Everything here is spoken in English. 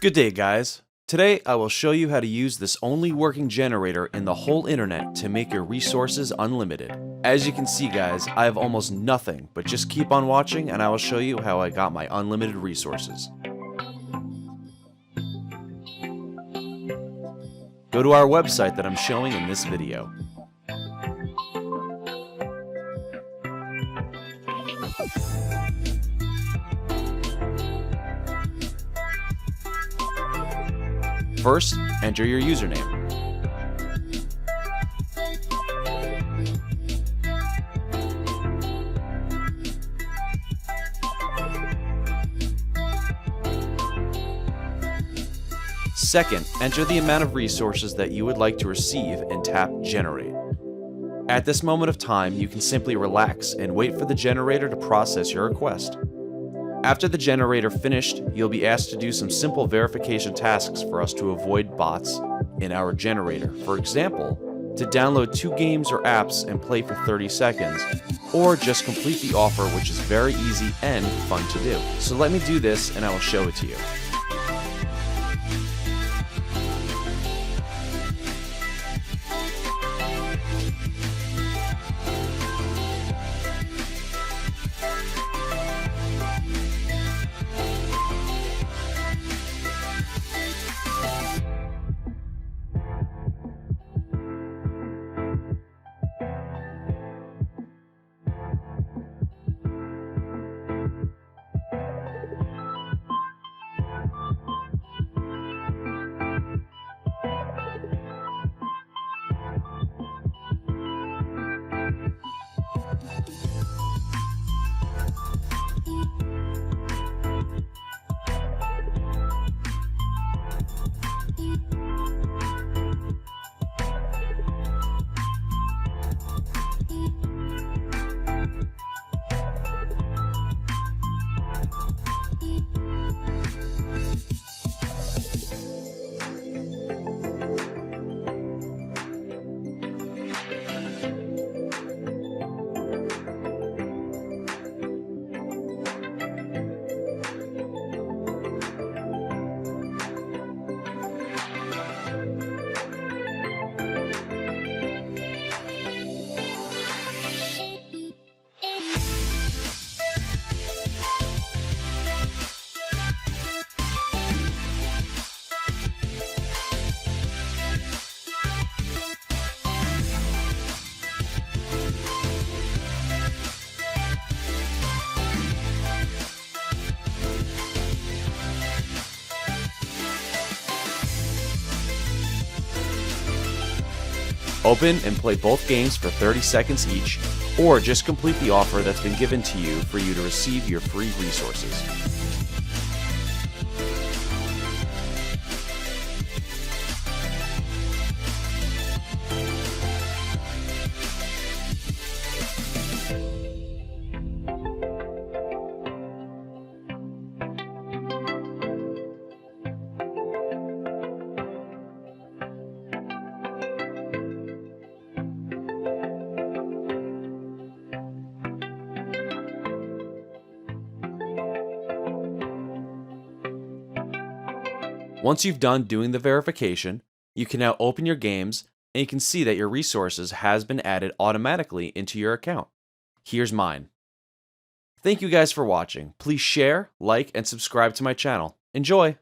Good day, guys. Today I will show you how to use this only working generator in the whole internet to make your resources unlimited. As you can see, guys, I have almost nothing, but just keep on watching and I will show you how I got my unlimited resources. Go to our website that I'm showing in this video. First, enter your username. Second, enter the amount of resources that you would like to receive and tap Generate. At this moment of time, you can simply relax and wait for the generator to process your request. After the generator finished, you'll be asked to do some simple verification tasks for us to avoid bots in our generator. For example, to download 2 games or apps and play for 30 seconds, or just complete the offer, which is very easy and fun to do. So let me do this and I will show it to you. Open and play both games for 30 seconds each, or just complete the offer that's been given to you for you to receive your free resources. Once you've done doing the verification, you can now open your games and you can see that your resources has been added automatically into your account. Here's mine. Thank you guys for watching. Please share, like, and subscribe to my channel. Enjoy!